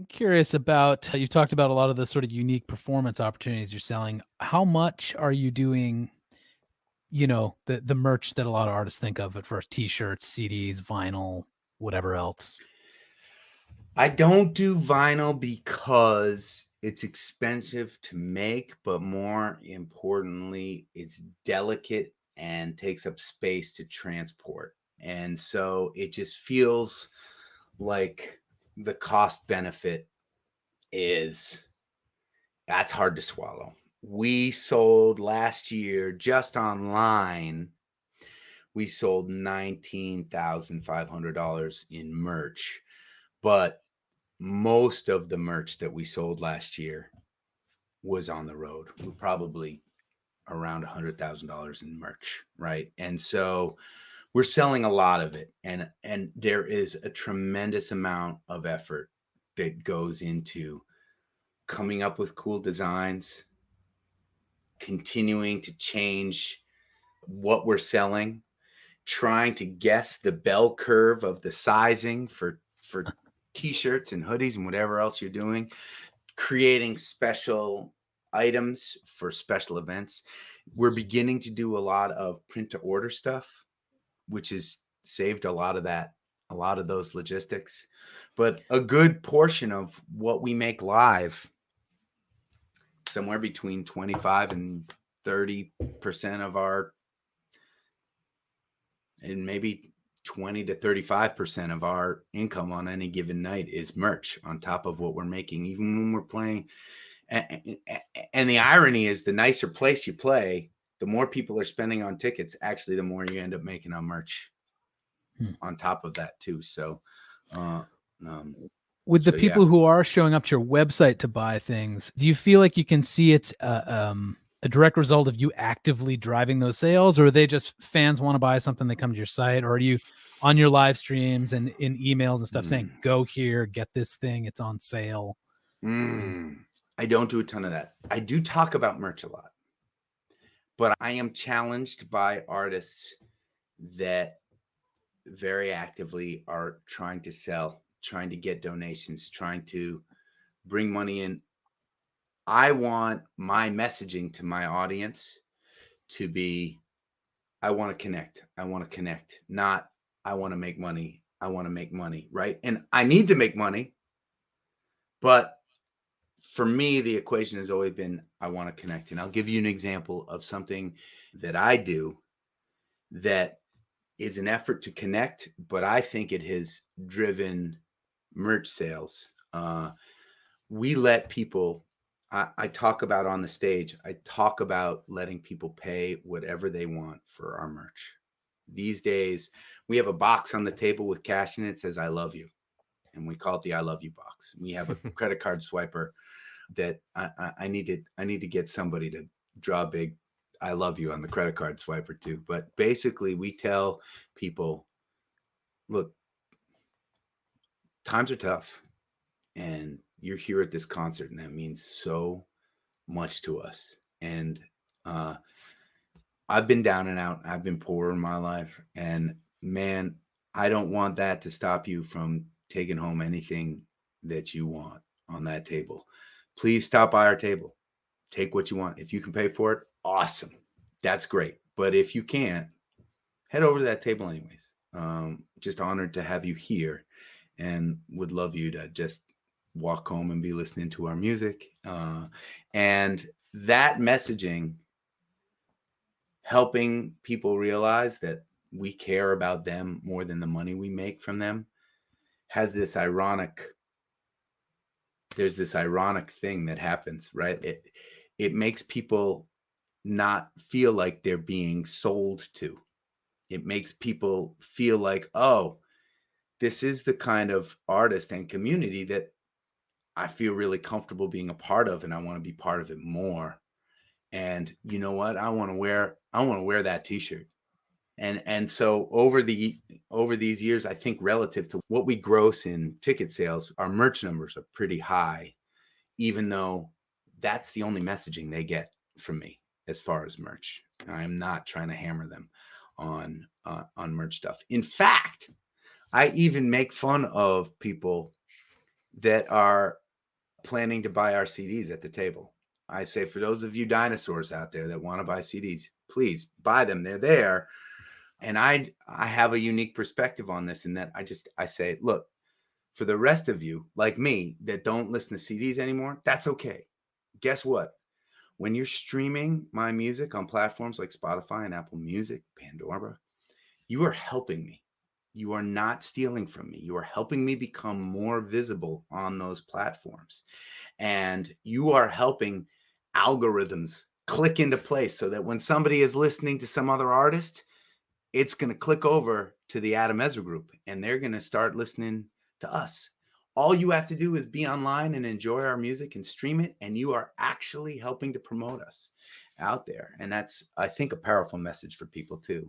curious about, you talked about a lot of the sort of unique performance opportunities you're selling. How much are you doing, the merch that a lot of artists think of at first, T-shirts, CDs, vinyl, whatever else? I don't do vinyl because it's expensive to make, but more importantly, it's delicate and takes up space to transport. And so it just feels like the cost benefit is that's hard to swallow. We sold last year just online, we sold $19,500 in merch, but most of the merch that we sold last year was on the road. We probably around $100,000 in merch, right? And so we're selling a lot of it, and there is a tremendous amount of effort that goes into coming up with cool designs, continuing to change what we're selling, trying to guess the bell curve of the sizing for t-shirts and hoodies and whatever else you're doing, creating special items for special events. We're beginning to do a lot of print to order stuff, which has saved a lot of those logistics. But a good portion of what we make live, somewhere between 25 and 30% of our, and maybe 20 to 35% of our income on any given night is merch on top of what we're making, even when we're playing. And the irony is, the nicer place you play, the more people are spending on tickets. Actually, the more you end up making on merch Hmm. on top of that too. So, uh, um, With the so yeah. people who are showing up to your website to buy things, do you feel like you can see it's a direct result of you actively driving those sales, or are they just fans want to buy something, they come to your site, or are you on your live streams and in emails and stuff saying, Mm. "Go here, get this thing, it's on sale"? And I don't do a ton of that. I do talk about merch a lot, but I am challenged by artists that very actively are trying to sell, trying to get donations, trying to bring money in. I want my messaging to my audience to be, I want to connect. I want to connect, not I want to make money. I want to make money, right? And I need to make money, but for me, the equation has always been I want to connect. And I'll give you an example of something that I do that is an effort to connect, but I think it has driven merch sales. We let people, I talk about on the stage, I talk about letting people pay whatever they want for our merch. These days, we have a box on the table with cash in it, says I love you. And we call it the I love you box. We have a credit card swiper that I need to get somebody to draw big I love you on the credit card swiper too. But basically we tell people, look, times are tough and you're here at this concert and that means so much to us. And uh, I've been down and out. I've been poor in my life. And man, I don't want that to stop you from taking home anything that you want on that table. Please stop by our table. Take what you want. If you can pay for it, awesome. That's great. But if you can't, head over to that table anyways. Just honored to have you here and would love you to just walk home and be listening to our music. And that messaging, helping people realize that we care about them more than the money we make from them, has this ironic, there's this ironic thing that happens, right? It makes people not feel like they're being sold to. It makes people feel like, oh, this is the kind of artist and community that I feel really comfortable being a part of and I want to be part of it more. And you know what? I want to wear that t-shirt. And so over these years, I think relative to what we gross in ticket sales, our merch numbers are pretty high, even though that's the only messaging they get from me as far as merch. I'm not trying to hammer them on merch stuff. In fact, I even make fun of people that are planning to buy our CDs at the table. I say, for those of you dinosaurs out there that want to buy CDs, please buy them. They're there. And I have a unique perspective on this in that I say, look, for the rest of you like me that don't listen to CDs anymore, that's okay. Guess what? When you're streaming my music on platforms like Spotify and Apple Music, Pandora, you are helping me. You are not stealing from me. You are helping me become more visible on those platforms. And you are helping algorithms click into place so that when somebody is listening to some other artist, it's going to click over to the Adam Ezra Group and they're going to start listening to us. All you have to do is be online and enjoy our music and stream it, and you are actually helping to promote us out there. And that's, I think, a powerful message for people too.